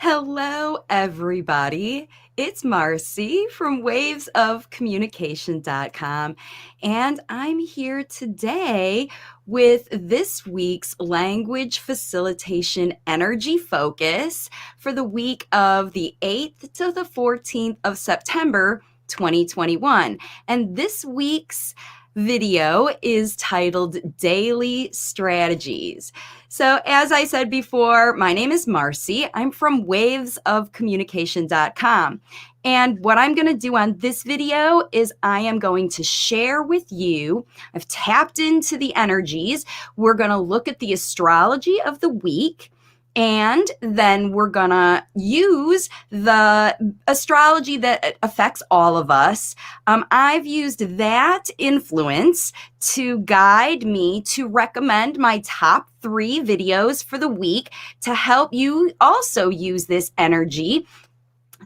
Hello, everybody. It's Marci from wavesofcommunication.com, and I'm here today with this week's language facilitation energy focus for the week of the 8th to the 14th of September 2021. And this week's video is titled Daily Strategies. So, as I said before, my name is Marci. I'm from wavesofcommunication.com. And what I'm going to do on this video is I am going to share with you, I've tapped into the energies. We're going to look at the astrology of the week. And then we're going to use the astrology that affects all of us. I've used that influence to guide me to recommend my top 3 videos for the week to help you also use this energy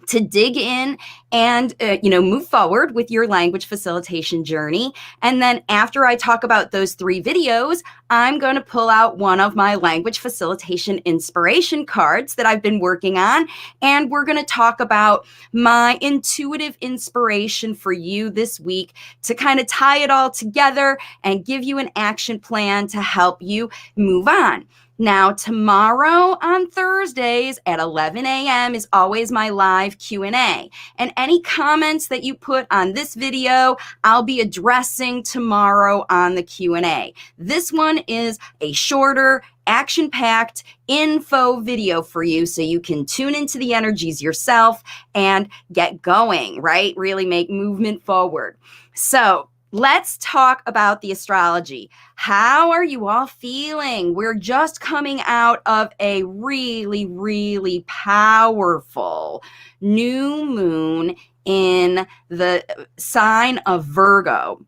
to dig in and, move forward with your language facilitation journey. And then after I talk about those 3 videos, I'm going to pull out one of my language facilitation inspiration cards that I've been working on. And we're going to talk about my intuitive inspiration for you this week to kind of tie it all together and give you an action plan to help you move on. Now, tomorrow on Thursdays at 11 a.m. is always my live Q&A. And any comments that you put on this video, I'll be addressing tomorrow on the Q&A. This one is a shorter, action-packed info video for you so you can tune into the energies yourself and get going, right? Really make movement forward. So, let's talk about the astrology. How are you all feeling? We're just coming out of a really, really powerful new moon in the sign of Virgo.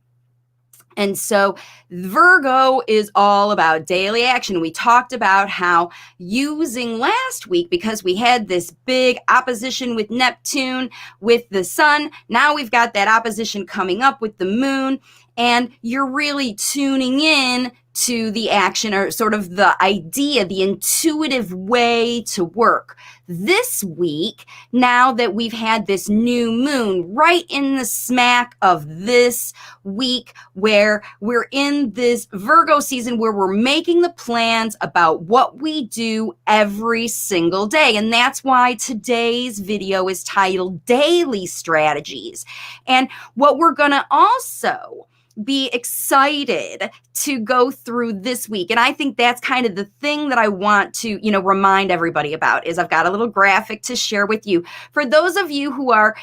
And so Virgo is all about daily action. We talked about how using last week, because we had this big opposition with Neptune, with the sun, now we've got that opposition coming up with the moon, and you're really tuning in to the action or sort of the idea, the intuitive way to work. This week, now that we've had this new moon right in the smack of this week where we're in this Virgo season where we're making the plans about what we do every single day. And that's why today's video is titled Daily Strategies. And what we're going to also be excited to go through this week. And I think that's kind of the thing that I want to, remind everybody about is I've got a little graphic to share with you. For those of you who are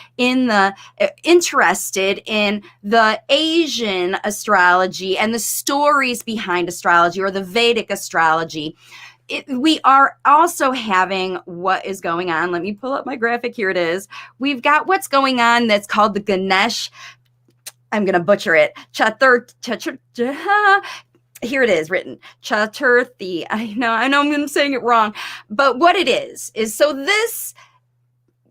interested in the Asian astrology and the stories behind astrology or the Vedic astrology, we are also having what is going on. Let me pull up my graphic. Here it is. We've got what's going on that's called the Ganesh. I'm going to butcher it. Here it is written. Chaturthi. I know I'm saying it wrong. But what it is so this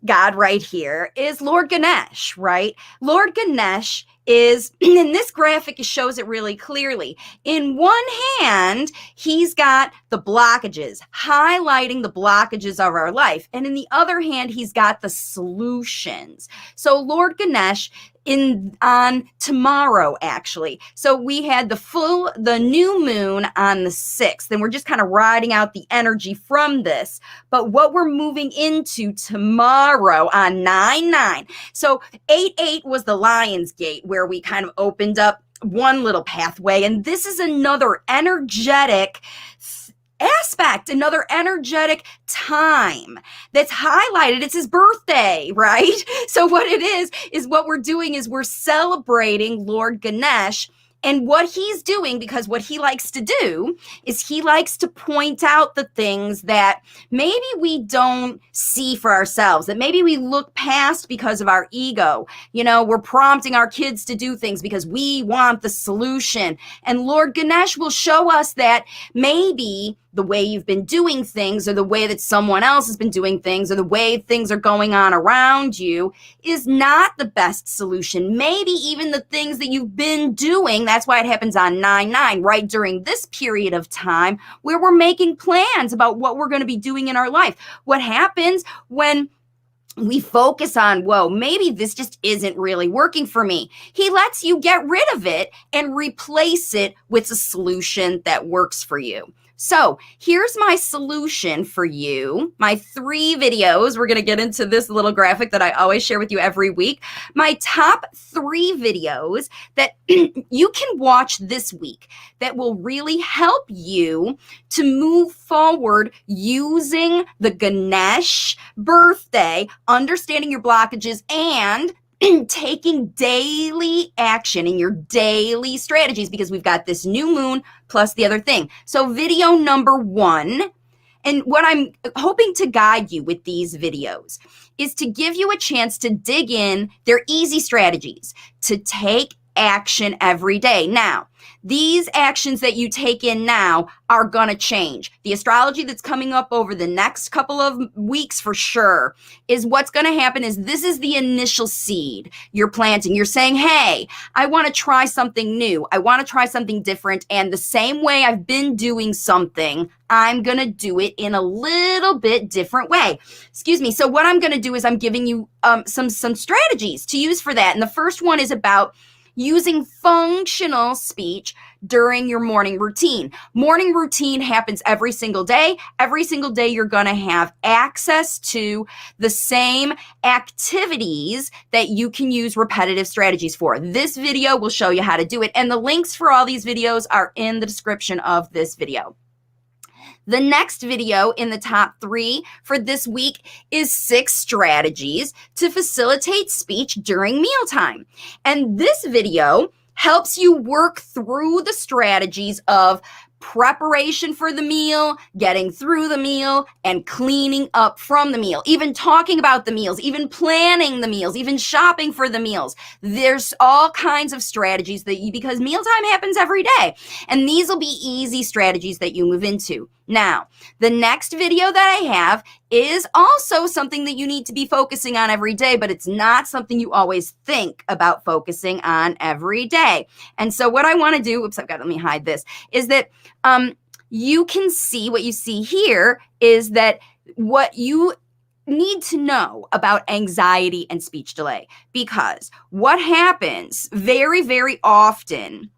God right here is Lord Ganesh, right? Lord Ganesh is, in this graphic, it shows it really clearly. In one hand, he's got the blockages, highlighting the blockages of our life. And in the other hand, he's got the solutions. So Lord Ganesh on tomorrow, actually. So we had the new moon on the 6th, and we're just kind of riding out the energy from this. But what we're moving into tomorrow on 9/9. So 8/8 was the Lion's Gate, where we kind of opened up one little pathway. And this is another energetic aspect, another energetic time that's highlighted. It's his birthday, right? So what it is what we're doing is we're celebrating Lord Ganesh. And what he's doing, because what he likes to do is he likes to point out the things that maybe we don't see for ourselves, that maybe we look past because of our ego. We're prompting our kids to do things because we want the solution. And Lord Ganesh will show us that maybe the way you've been doing things or the way that someone else has been doing things or the way things are going on around you is not the best solution. Maybe even the things that you've been doing That's why it happens on 9/9, right during this period of time where we're making plans about what we're going to be doing in our life. What happens when we focus on, whoa, maybe this just isn't really working for me. He lets you get rid of it and replace it with a solution that works for you. So here's my solution for you, my 3 videos. We're going to get into this little graphic that I always share with you every week. My top 3 videos that you can watch this week that will really help you to move forward using the Ganesh birthday, understanding your blockages, and taking daily action in your daily strategies, because we've got this new moon plus the other thing. So video number 1, and what I'm hoping to guide you with these videos is to give you a chance to dig in. They're easy strategies to take action every day. Now, these actions that you take in now are going to change. The astrology that's coming up over the next couple of weeks for sure is what's going to happen is this is the initial seed you're planting. You're saying, hey, I want to try something new. I want to try something different. And the same way I've been doing something, I'm going to do it in a little bit different way. Excuse me. So what I'm going to do is I'm giving you some strategies to use for that. And the first one is about using functional speech during your morning routine. Morning routine happens every single day. Every single day, you're going to have access to the same activities that you can use repetitive strategies for. This video will show you how to do it. And the links for all these videos are in the description of this video. The next video in the top 3 for this week is 6 strategies to facilitate speech during mealtime. And this video helps you work through the strategies of preparation for the meal, getting through the meal, and cleaning up from the meal, even talking about the meals, even planning the meals, even shopping for the meals. There's all kinds of strategies that because mealtime happens every day. And these will be easy strategies that you move into. Now, the next video that I have is also something that you need to be focusing on every day, but it's not something you always think about focusing on every day. And so what I want to do, let me hide this, is that you can see what you see here is that what you need to know about anxiety and speech delay, because what happens very, very often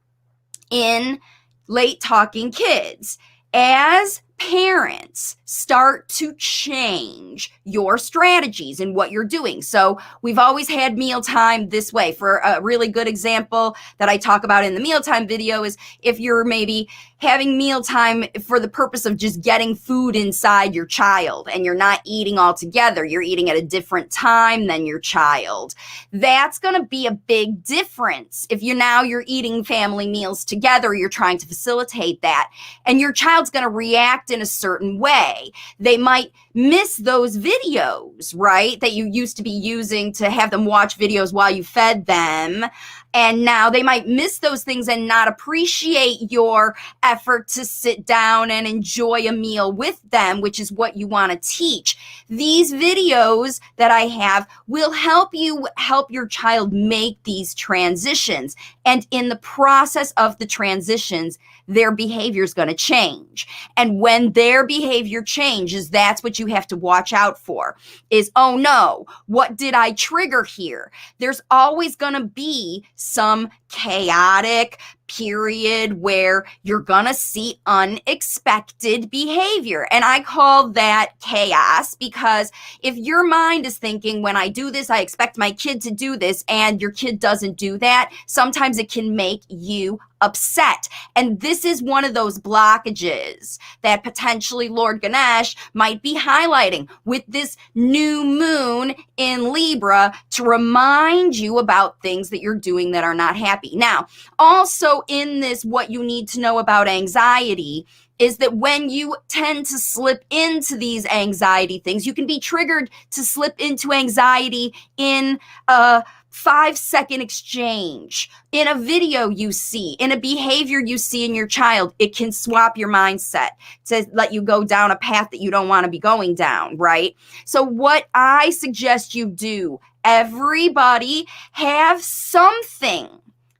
in late talking kids, as parents start to change your strategies and what you're doing. So we've always had mealtime this way. For a really good example that I talk about in the mealtime video is if you're maybe having mealtime for the purpose of just getting food inside your child and you're not eating all together, you're eating at a different time than your child. That's going to be a big difference. If you're eating family meals together, you're trying to facilitate that, and your child's going to react in a certain way. They might miss those videos, right, that you used to be using to have them watch videos while you fed them. And now they might miss those things and not appreciate your effort to sit down and enjoy a meal with them, which is what you want to teach. These videos that I have will help you help your child make these transitions. And in the process of the transitions, their behavior is going to change. And when their behavior changes, that's what you have to watch out for is, oh no, what did I trigger here? There's always going to be some chaotic period where you're going to see unexpected behavior. And I call that chaos because if your mind is thinking, when I do this, I expect my kid to do this, and your kid doesn't do that, sometimes it can make you upset. And this is one of those blockages that potentially Lord Ganesh might be highlighting with this new moon in Libra to remind you about things that you're doing that are not happy. Now, also in this, what you need to know about anxiety is that when you tend to slip into these anxiety things, you can be triggered to slip into anxiety in a 5-second exchange, in a video you see, in a behavior you see in your child. It can swap your mindset to let you go down a path that you don't want to be going down, right? So what I suggest you do, everybody have something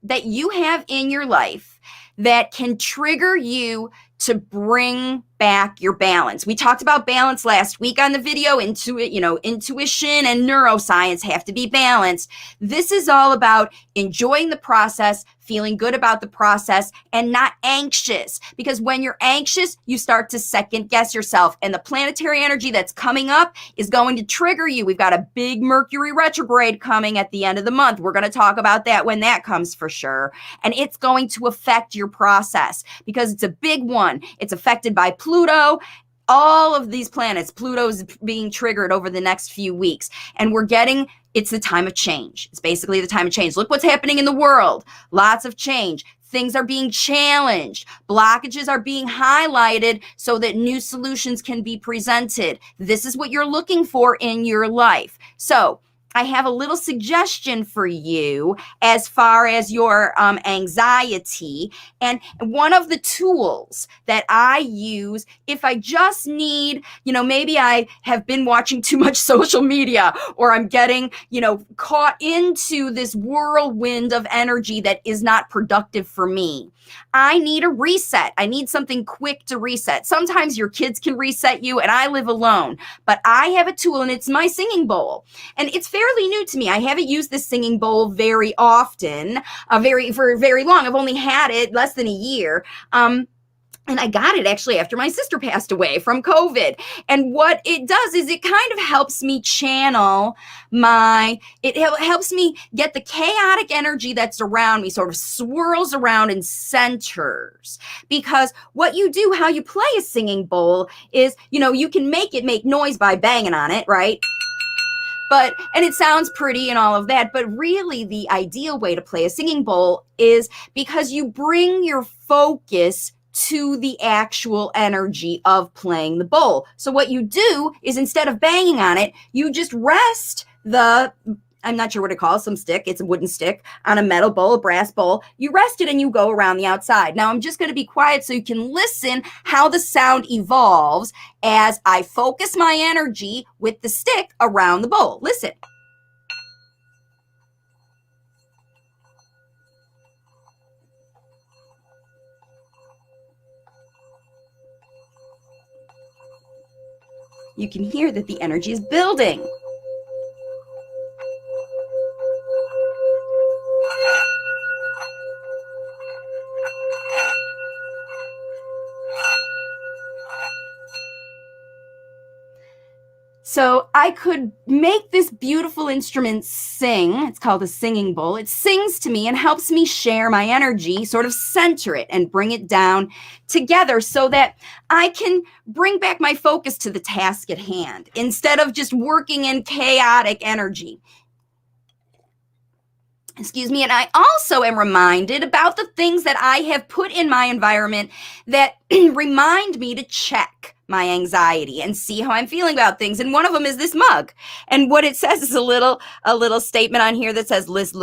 that you have in your life that can trigger you to bring back your balance. We talked about balance last week on the video. Intuition and neuroscience have to be balanced. This is all about enjoying the process, feeling good about the process, and not anxious. Because when you're anxious, you start to second guess yourself. And the planetary energy that's coming up is going to trigger you. We've got a big Mercury retrograde coming at the end of the month. We're going to talk about that when that comes for sure. And it's going to affect your process because it's a big one. It's affected by Pluto. All of these planets, Pluto's being triggered over the next few weeks. And it's the time of change. It's basically the time of change. Look what's happening in the world. Lots of change. Things are being challenged. Blockages are being highlighted so that new solutions can be presented. This is what you're looking for in your life. So I have a little suggestion for you as far as your anxiety. And one of the tools that I use if I just need, maybe I have been watching too much social media, or I'm getting, caught into this whirlwind of energy that is not productive for me. I need a reset. I need something quick to reset. Sometimes your kids can reset you, and I live alone, but I have a tool, and it's my singing bowl. And it's fairly new to me. I haven't used this singing bowl very often, for very long. I've only had it less than a year. And I got it actually after my sister passed away from COVID. And what it does is it kind of helps me channel it helps me get the chaotic energy that's around me, sort of swirls around and centers. Because what you do, how you play a singing bowl is, you can make it make noise by banging on it, right? And it sounds pretty and all of that, but really the ideal way to play a singing bowl is because you bring your focus to the actual energy of playing the bowl. So what you do is instead of banging on it, you just rest I'm not sure what to call some stick. It's a wooden stick on a metal bowl, a brass bowl. You rest it and you go around the outside. Now I'm just going to be quiet so you can listen how the sound evolves as I focus my energy with the stick around the bowl. Listen. You can hear that the energy is building. So I could make this beautiful instrument sing. It's called a singing bowl. It sings to me and helps me share my energy, sort of center it and bring it down together so that I can bring back my focus to the task at hand instead of just working in chaotic energy. Excuse me. And I also am reminded about the things that I have put in my environment that remind me to check my anxiety and see how I'm feeling about things. And one of them is this mug. And what it says is a little statement on here that says, live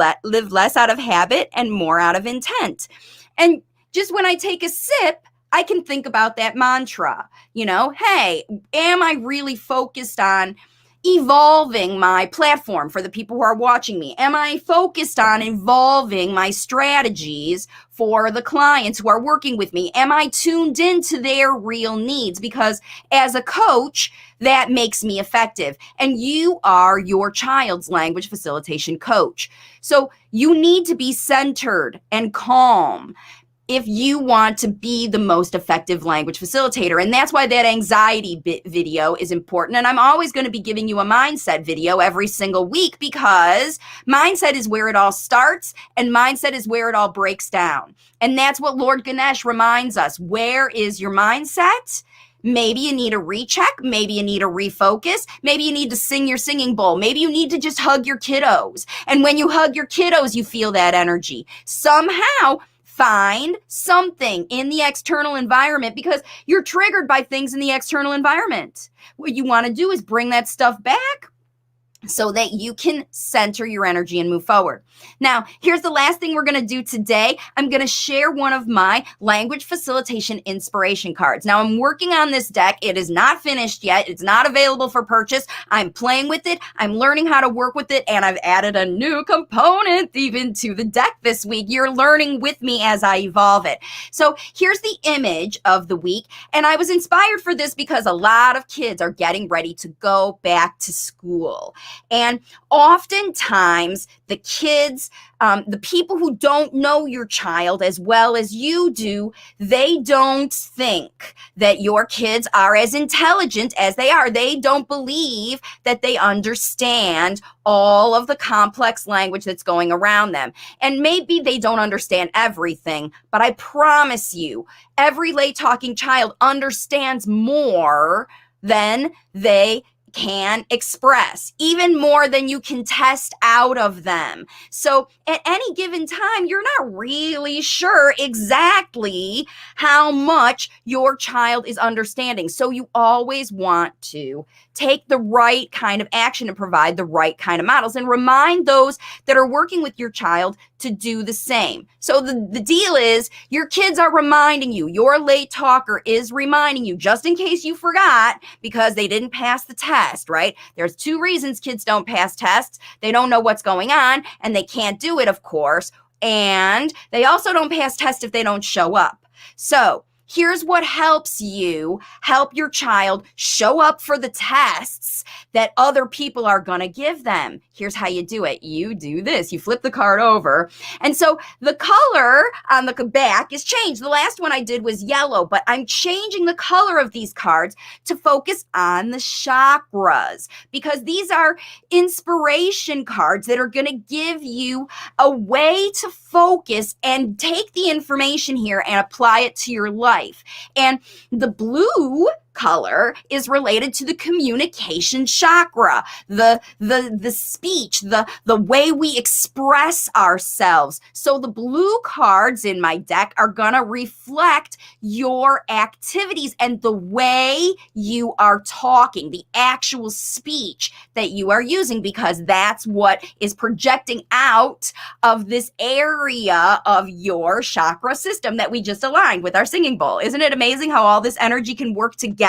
less out of habit and more out of intent. And just when I take a sip, I can think about that mantra, hey, am I really focused on evolving my platform for the people who are watching me? Am I focused on evolving my strategies for the clients who are working with me? Am I tuned into their real needs? Because as a coach, that makes me effective. And you are your child's language facilitation coach. So you need to be centered and calm if you want to be the most effective language facilitator. And that's why that anxiety video is important. And I'm always going to be giving you a mindset video every single week because mindset is where it all starts and mindset is where it all breaks down. And that's what Lord Ganesh reminds us. Where is your mindset? Maybe you need a recheck. Maybe you need a refocus. Maybe you need to sing your singing bowl. Maybe you need to just hug your kiddos. And when you hug your kiddos, you feel that energy. Somehow, find something in the external environment because you're triggered by things in the external environment. What you want to do is bring that stuff back so that you can center your energy and move forward. Now, here's the last thing we're going to do today. I'm going to share one of my language facilitation inspiration cards. Now, I'm working on this deck. It is not finished yet. It's not available for purchase. I'm playing with it. I'm learning how to work with it, and I've added a new component even to the deck this week. You're learning with me as I evolve it. So here's the image of the week, and I was inspired for this because a lot of kids are getting ready to go back to school. And oftentimes the kids, the people who don't know your child as well as you do, they don't think that your kids are as intelligent as they are. They don't believe that they understand all of the complex language that's going around them. And maybe they don't understand everything, but I promise you, every late talking child understands more than they can express, even more than you can test out of them. So at any given time, you're not really sure exactly how much your child is understanding. So you always want to take the right kind of action and provide the right kind of models, and remind those that are working with your child to do the same. So the deal is, your kids are reminding you, your late talker is reminding you, just in case you forgot, because they didn't pass the test, right? There's 2 reasons kids don't pass tests. They don't know what's going on, and they can't do it, of course. And they also don't pass tests if they don't show up. So here's what helps you help your child show up for the tests that other people are going to give them. Here's how you do it. You do this. You flip the card over. And so the color on the back is changed. The last one I did was yellow, but I'm changing the color of these cards to focus on the chakras, because these are inspiration cards that are going to give you a way to focus and take the information here and apply it to your life. And the blue color is related to the communication chakra, the speech, the way we express ourselves. So the blue cards in my deck are going to reflect your activities and the way you are talking, the actual speech that you are using, because that's what is projecting out of this area of your chakra system that we just aligned with our singing bowl. Isn't it amazing how all this energy can work together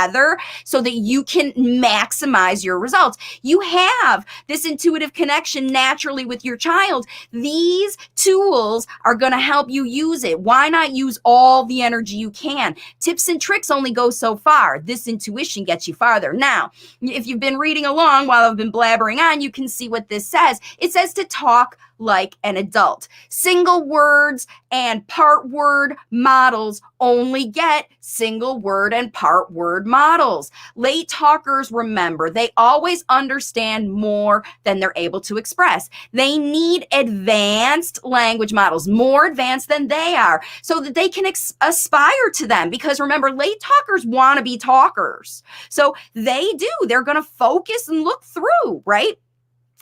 so that you can maximize your results? You have this intuitive connection naturally with your child. These tools are going to help you use it. Why not use all the energy you can? Tips and tricks only go so far. This intuition gets you farther. Now, if you've been reading along while I've been blabbering on, you can see what this says. It says to talk like an adult. Single words and part word models only get single word and part word models. Late talkers, remember, they always understand more than they're able to express. They need advanced language models, more advanced than they are, so that they can aspire to them. Because remember, late talkers want to be talkers. So they do. They're going to focus and look through, right?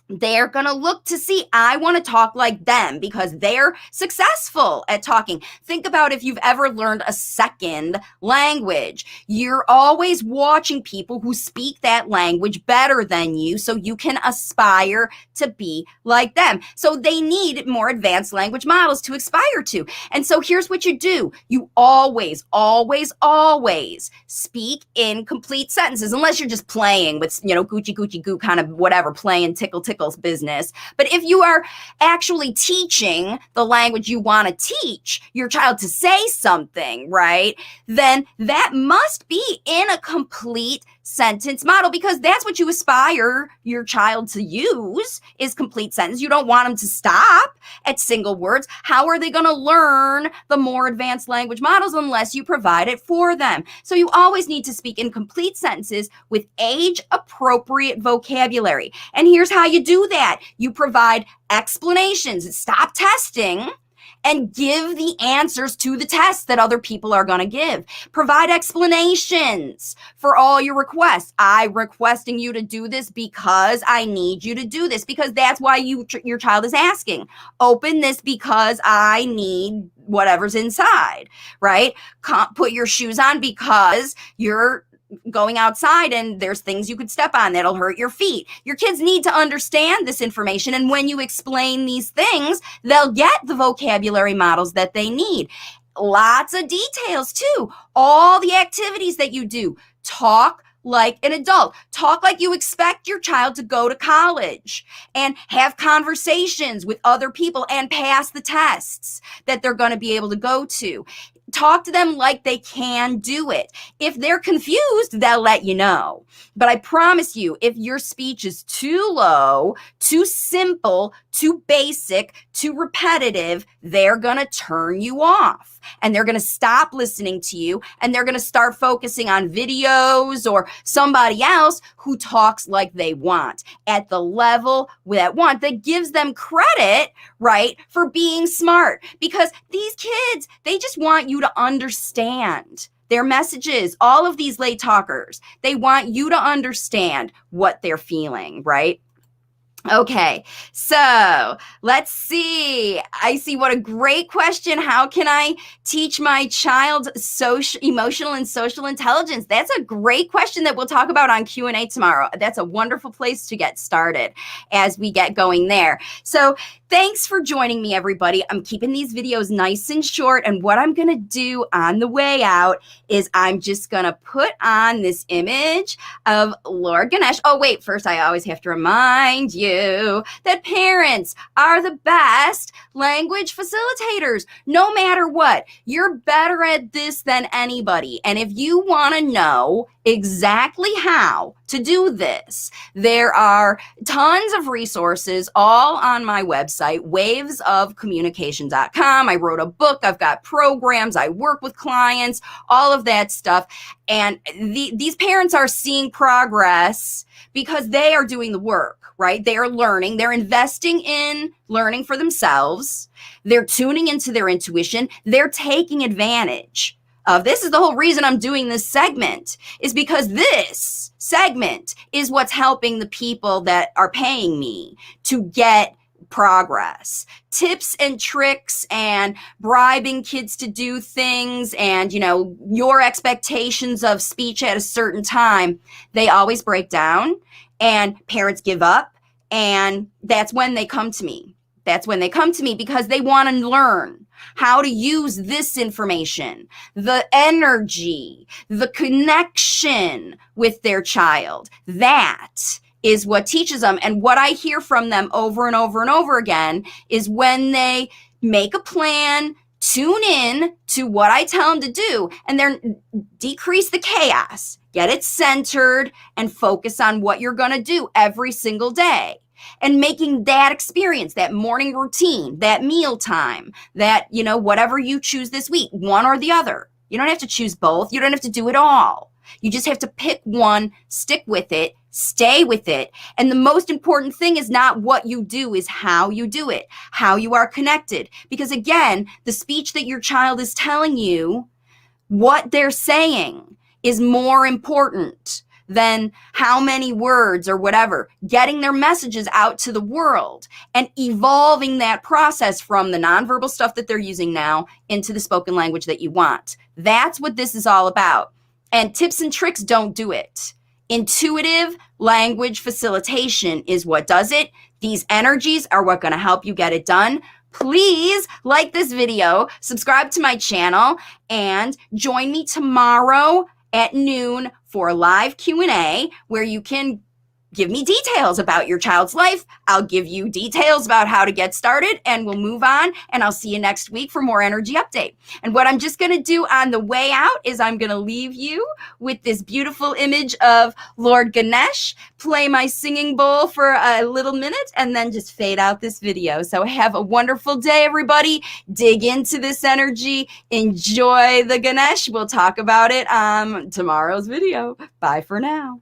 They're going to look to see, I want to talk like them because they're successful at talking. Think about if you've ever learned a second language. You're always watching people who speak that language better than you so you can aspire to be like them. So they need more advanced language models to aspire to. And so here's what you do. You always, always, always speak in complete sentences, unless you're just playing with, Gucci, Gucci, goo, kind of whatever, playing tickle, business. But if you are actually teaching the language you want to teach your child to say something, right, then that must be in a complete sentence model, because that's what you aspire your child to use, is complete sentence. You don't want them to stop at single words. How are they going to learn the more advanced language models unless you provide it for them? So you always need to speak in complete sentences with age-appropriate vocabulary. And here's how you do that. You provide explanations. Stop testing and give the answers to the tests that other people are going to give. Provide explanations for all your requests. I'm requesting you to do this because I need you to do this, because that's why your child is asking. Open this because I need whatever's inside, right? Put your shoes on because you're going outside and there's things you could step on that'll hurt your feet. Your kids need to understand this information. And when you explain these things, they'll get the vocabulary models that they need. Lots of details too. All the activities that you do. Talk like an adult. Talk like you expect your child to go to college and have conversations with other people and pass the tests that they're going to be able to go to. Talk to them like they can do it. If they're confused, they'll let you know. But I promise you, if your speech is too low, too simple, too basic, too repetitive, they're going to turn you off and they're going to stop listening to you and they're going to start focusing on videos or somebody else who talks like they want at the level that gives them credit, right, for being smart. Because these kids, they just want you to understand their messages. All of these late talkers, they want you to understand what they're feeling, right? Okay, so let's see. I see, what a great question. How can I teach my child emotional and social intelligence? That's a great question that we'll talk about on Q&A tomorrow. That's a wonderful place to get started as we get going there. So thanks for joining me, everybody. I'm keeping these videos nice and short, and what I'm going to do on the way out is I'm just going to put on this image of Lord Ganesh. Oh, wait, first I always have to remind you that parents are the best language facilitators. No matter what, you're better at this than anybody. And if you want to know exactly how to do this, there are tons of resources all on my website, wavesofcommunication.com. I wrote a book. I've got programs. I work with clients, all of that stuff. And these parents are seeing progress because they are doing the work, right? They are learning. They're investing in learning for themselves. They're tuning into their intuition. They're taking advantage of this. Is the whole reason I'm doing this segment, is because this segment is what's helping the people that are paying me to get progress. Tips and tricks and bribing kids to do things and, your expectations of speech at a certain time, they always break down and parents give up. And that's when they come to me. That's when they come to me because they want to learn how to use this information, the energy, the connection with their child. That is what teaches them. And what I hear from them over and over and over again is when they make a plan, tune in to what I tell them to do, and then decrease the chaos, get it centered, and focus on what you're going to do every single day. And making that experience, that morning routine, that meal time, that, whatever you choose this week, one or the other. You don't have to choose both. You don't have to do it all. You just have to pick one, stick with it, stay with it. And the most important thing is not what you do, is how you do it, how you are connected. Because again, the speech that your child is telling you, what they're saying is more important than how many words or whatever. Getting their messages out to the world and evolving that process from the nonverbal stuff that they're using now into the spoken language that you want. That's what this is all about. And tips and tricks don't do it. Intuitive language facilitation is what does it. These energies are what going to help you get it done. Please like this video, subscribe to my channel, and join me tomorrow at noon for a live Q&A where you can give me details about your child's life. I'll give you details about how to get started, and we'll move on, and I'll see you next week for more energy update. And what I'm just going to do on the way out is I'm going to leave you with this beautiful image of Lord Ganesh, play my singing bowl for a little minute, and then just fade out this video. So have a wonderful day, everybody. Dig into this energy. Enjoy the Ganesh. We'll talk about it on tomorrow's video. Bye for now.